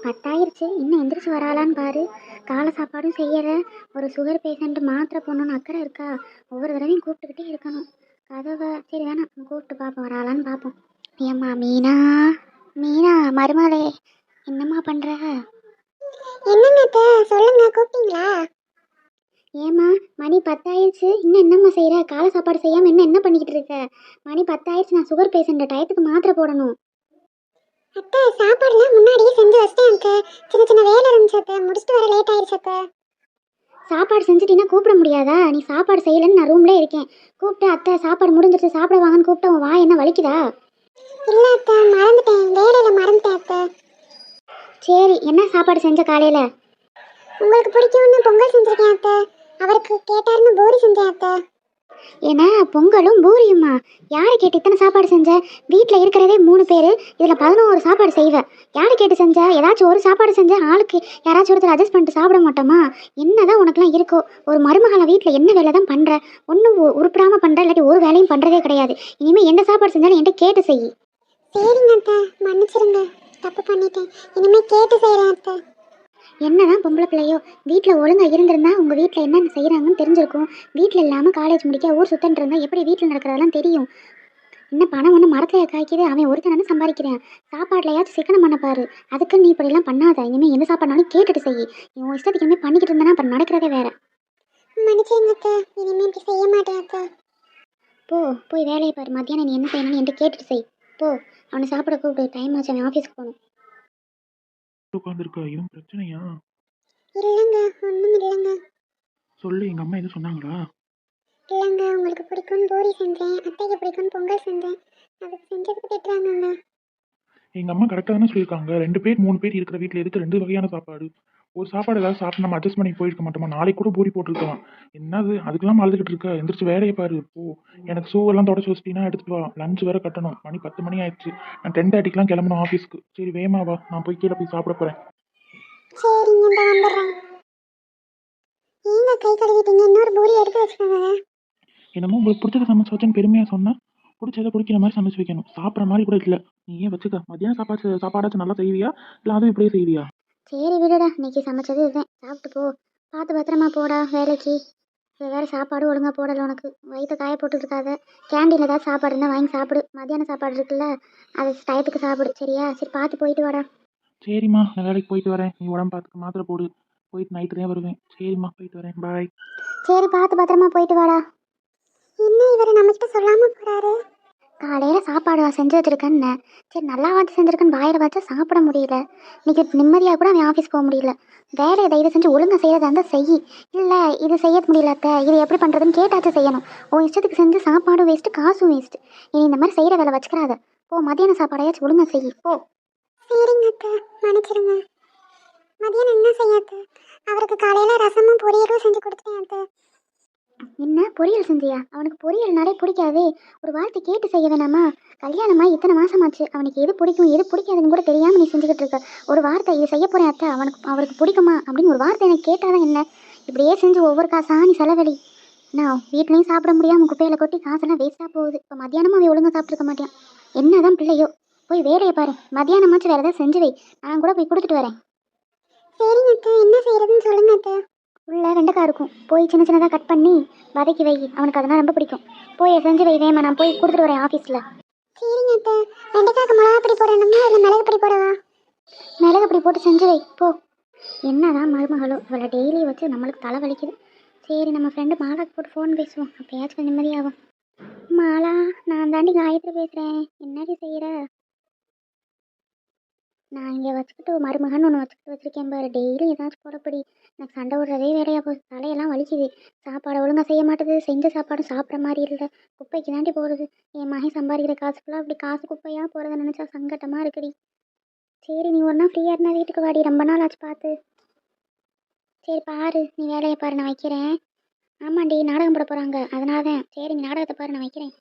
10 இன்னும் எந்திரிச்சு வராளான்னு பாரு. காலை சாப்பாடும் செய்யலை. ஒரு சுகர் பேஷண்ட் மாத்திரை போடணுன்னு அக்கறை இருக்கா? ஒவ்வொரு தடவையும் கூப்பிட்டுக்கிட்டே இருக்கணும். கதவை சரி வேணாம், கூப்பிட்டு பார்ப்போம், வராளான்னு பார்ப்போம். ஏம்மா மீனா, மீனா மருமகளே, என்னம்மா பண்ணுற? என்னங்க சொல்லுங்க, கூப்பிட்டீங்களா? ஏம்மா மணி 10 இன்னும் என்னம்மா செய்கிற? காலை சாப்பாடு செய்யாமல் இன்னும் என்ன பண்ணிக்கிட்டு இருக்க? மணி 10, நான் சுகர் பேஷண்ட், டயத்துக்கு மாத்திரை போடணும். அத்தை, சாப்பாடுலாம் முன்னாடியே செஞ்சு வச்சிட்டேன் அத்தை. சின்ன சின்ன வேலை இருந்துச்சு அத்தை, முடிச்சுட்டு வர லேட் ஆயிடுச்சு அத்தை. சாப்பாடு செஞ்சுட்டீங்கன்னா கூப்பிட முடியாதா? நீ சாப்பாடு செய்யலைன்னு நான் ரூம்ல இருக்கேன். கூப்பிட்டு அத்தை சாப்பாடு முடிஞ்சிருச்சு சாப்பிட வாங்கன்னு கூப்பிட்டு உன் வாய் என்ன வலிக்குதா? இல்லை அத்தை, மறந்துட்டேன், வேலையில் மறந்துட்டேன் அத்தை. சரி, என்ன சாப்பாடு செஞ்ச காலையில? உங்களுக்கு பிடிக்கும்னு பொங்கல் செஞ்சிருக்கேன் அத்தை. அவருக்கு கேட்டாருன்னு பூரி செஞ்சேன் அத்தை. ஏன்னா பொங்கலும் பூரியுமா? யாரை கேட்டு இத்தனை சாப்பாடு செஞ்ச? வீட்டில் இருக்கிறதே 3 பேர், இதில் 11 சாப்பாடு செய்வேன். யாரை கேட்டு செஞ்ச? ஏதாச்சும் ஒரு சாப்பாடு செஞ்ச ஆளுக்கு யாராச்சும் ஒருத்தர் அட்ஜஸ்ட் பண்ணிட்டு சாப்பிட மாட்டோமா? என்னதான் உனக்குலாம் இருக்கோ? ஒரு மருமகளை வீட்டில் என்ன வேலை தான் பண்ணுற? ஒன்றும் உருப்படாமல் பண்ணுற, இல்லாட்டி ஒரு வேலையும் பண்ணுறதே கிடையாது. இனிமேல் எந்த சாப்பாடு செஞ்சாலும் என்கிட்ட கேட்டு செய். சரிங்க அத்தை, மன்னிச்சிருங்க, தப்பு பண்ணிட்டேன். இனிமேல் கேட்டு செய்கிறேன் அத்தை. என்னதான் பொம்பளை பிள்ளையோ, வீட்டில் ஒழுங்காக இருந்திருந்தா உங்கள் வீட்டில் என்னென்ன செய்கிறாங்கன்னு தெரிஞ்சிருக்கும். வீட்டில் இல்லாமல் காலேஜ் முடிக்க ஊர் சுத்தன் இருந்தால் எப்படி வீட்டில் நடக்கிறதெல்லாம் தெரியும். என்ன பணம் ஒன்று மரத்தில் காய்க்குது, அவன் ஒருத்தனை சம்பாதிக்கிறேன். சாப்பாடுலையாச்சும் சிக்கனம் பண்ண பாரு. அதுக்கு நீ இப்படிலாம் பண்ணாத. இனிமேல் எந்த சாப்பாடுனாலும் கேட்டுட்டு செய். உன் இஷ்டத்துக்கு இனிமேல் பண்ணிக்கிட்டு இருந்தேன்னா அப்புறம் நடக்கிறதே வேற. மன்னிச்சிருங்க அத்தை, இனிமேல் இப்படி செய்ய மாட்டேன் அத்தை. போய் வேலையை பாரு. மத்தியானம் நீ என்ன செய்யணும்னு என்கிட்ட கேட்டுட்டு செய். அவனை சாப்பிட கூப்பிடு, டைம் ஆச்சு, அவன் ஆஃபீஸ்க்கு போகணும். உட்காந்துருக்கா, எதுவும் பிரச்சனையா? இல்லைங்க, ஒன்றும் இல்லைங்க. சொல்லு, எங்க அம்மா எதுவும் சொன்னாங்களா? இல்லைங்க, உங்களுக்கு பிடிக்கும்னு பூரி செஞ்சேன், அத்தைக்கு பிடிக்கும்னு பொங்கல் செஞ்சேன். அதுக்கு செஞ்சதுக்கு திட்டுறாங்கங்க. எங்க அம்மா கரெக்டாக தானே சொல்லியிருக்காங்க. 2 பேர் 3 பேர் இருக்கிற வீட்டில் எதுக்கு 2 வகையான சாப்பாடு? ஒரு சாப்பாடு ஏதாவது சாப்பிட்டு நம்ம அட்ஜஸ்ட் பண்ணி போயிருக்க மாட்டோமா? நாளைக்கு கூட பூரி போட்டுருக்கலாம். என்னது அதுக்கெல்லாம் அழுதுகிட்டு இருக்க? எந்திரிச்சு வேலையை பாரு. எனக்கு ஷூ எல்லாம் தொடச்சி வச்சிட்டீங்கன்னா எடுத்துட்டு வா. லஞ்ச் வேற கட்டணும். மணி 10 மணி ஆயிடுச்சு. நான் 10:30க்கெலாம் கிளம்பணும் ஆஃபீஸ்க்கு. சரி வேமா வா, நான் போய் கீழே போய் சாப்பிட போகிறேன். சரிங்க, இந்த வந்துடுறேன். ஏங்க கை கழுவிட்டீங்க? இன்னொரு பூரி எடுத்து வச்சுக்கோங்க. என்னமோ உங்களுக்கு பிடிச்சத சமைச்சு வச்சேன்னு பெருமையாக சொன்னால், பிடிச்சதை பிடிக்கிற மாதிரி சமைச்சு வைக்கணும். சாப்பிட்ற மாதிரி கூட இல்லை. நீ ஏன் வச்சுக்க. மத்தியானம் சாப்பாடாச்சும் நல்லா செய்வியா, இல்லை அதுவும் இப்படியே செய்வியா? சரி விடுடா, இன்னைக்கு சமைச்சது இதுதான், சாப்பிட்டு போ. பார்த்து பத்திரமா போடா வேலைக்கு. வேறு சாப்பாடு ஒழுங்காக போடலை உனக்கு. வயிற்று காய போட்டுருக்காத. கேண்டீனில் ஏதாவது சாப்பாடு இருந்தால் வாங்கி சாப்பிடு. மத்தியானம் சாப்பாடு இருக்குல்ல, அது டயத்துக்கு சாப்பிடு, சரியா? சரி பார்த்து போயிட்டு வாடா. சரிம்மா, நான் வேலைக்கு போயிட்டு வரேன். நீ உடம்பு பார்த்துக்க, மாத்திரை போடு. போயிட்டு நைட்டு தான் வருவேன். சரிம்மா, போயிட்டு வரேன். பாய். சரி பார்த்து பத்திரமா போயிட்டு வாடா. என்ன இவர் நம்மகிட்ட சொல்லாம போறாரு? காலையில் சாப்பாடு செஞ்சு வச்சுருக்கேன்னு, சரி நல்லா வாட்டி செஞ்சுருக்கேன்னு வாயில் வச்சா சாப்பிட முடியல. இன்னைக்கு நிம்மதியாக கூட அவன் ஆஃபீஸ் போக முடியல. வேலையை தயவு செஞ்சு ஒழுங்காக செய்யறதா இருந்தால் செய். இல்லை இது செய்ய முடியல அத்தை, இது எப்படி பண்ணுறதுன்னு கேட்டாச்சும் செய்யணும். உன் இஷ்டத்துக்கு செஞ்சு சாப்பாடும் வேஸ்ட்டு, காசும் வேஸ்ட்டு. இனி இந்த மாதிரி செய்கிற வேலை வச்சுக்கிறாத. மத்தியான சாப்பாடையாச்சும் ஒழுங்காக செய். சரிங்க அத்தை, மன்னிச்சிருங்க. மதியானம் என்ன செய்யாது? அவருக்கு காலையில ரசமும் பொரியலும் செஞ்சு கொடுத்துட்டேன் அத்தை. என்ன பொரியல் செஞ்சியா? அவனுக்கு பொரியல்னாலே பிடிக்காதே. ஒரு வார்த்தை கேட்டு செய்ய வேணாமா? கல்யாணமா இத்தனை மாசமாச்சு, அவனுக்கு எது பிடிக்கும் எது பிடிக்காதுன்னு கூட தெரியாமல் நீ செஞ்சுக்கிட்டு இருக்க. ஒரு வார்த்தை இது செய்ய போறேன் அத்தை, அவருக்கு பிடிக்குமா அப்படின்னு ஒரு வார்த்தை எனக்கு கேட்டாதான் என்ன? இப்படியே செஞ்சு ஒவ்வொரு காசா நீ செலவழி. நான் வீட்லேயும் சாப்பிட முடியாமல் குப்பையில கொட்டி காசெல்லாம் வேஸ்ட்டாக போகுது. இப்போ மத்தியானமும் அவன் ஒழுங்காக சாப்பிட்ருக்க மாட்டேன். என்னதான் பிள்ளையோ. போய் வேலையை பாரு. மத்தியானமாச்சும் வேறு ஏதாவது செஞ்சு வை, நான் கூட போய் கொடுத்துட்டு வரேன். சரிங்க அத்தை, என்ன செய்யறதுன்னு சொல்லுங்க அத்தை. உள்ள வெண்டைக்காய் இருக்கும், போய் சின்ன சின்னதாக கட் பண்ணி வதக்கி வை. அவனுக்கு அதெல்லாம் ரொம்ப பிடிக்கும். போய் செஞ்சு வை வேமா, நான் போய் கொடுத்துட்டு வரேன் ஆஃபீஸில். சரிங்க அத்தை. வெண்டைக்காய்க்கு மிளகா பொடி போடணுமா இல்லை மிளகு பொடி போடவா? மிளகு பொடி போட்டு செஞ்சு வை போ. என்னதான் மருமகளோ, இவளை டெய்லி வச்சு நம்மளுக்கு தலை வலிக்குது. சரி நம்ம ஃப்ரெண்டு மாலாக்கு போட்டு ஃபோன் பேசுவோம், அப்போயாச்சும் நிம்மதியாகும். மாலா, நான் தாண்டி காயத்ரி பேசுகிறேன். என்னடி செய்கிற? நான் இங்கே வச்சுக்கிட்டு மருமகன் ஒன்று வச்சுருக்கேன் பாரு. டெய்லி ஏதாச்சும் போடப்படி. எனக்கு சண்டை விடுறதே வேலையாக போகுது. தலையெல்லாம் வலிக்குது. சாப்பாடை ஒழுங்காக செய்ய மாட்டேது. செஞ்ச சாப்பாடு சாப்பிட்ற மாதிரி இல்லை. குப்பைக்கு தாண்டி போடுது. என் மகன் சம்பாதிக்கிற காசு ஃபுல்லாக அப்படி காசு குப்பையாக போகிறத நினச்சா சங்கட்டமாக இருக்குடி. சரி நீ ஒன்றா ஃப்ரீயாக இருந்தால் வீட்டுக்கு வாடி, ரொம்ப நாள் ஆச்சு பார்த்து. சரி பாரு, நீ வேலையை பாரு, நான் வைக்கிறேன். ஆமாண்டி, நாடகம் போட போகிறாங்க, அதனால தான். சரி நீ நாடகத்தை பாரு, நான் வைக்கிறேன்.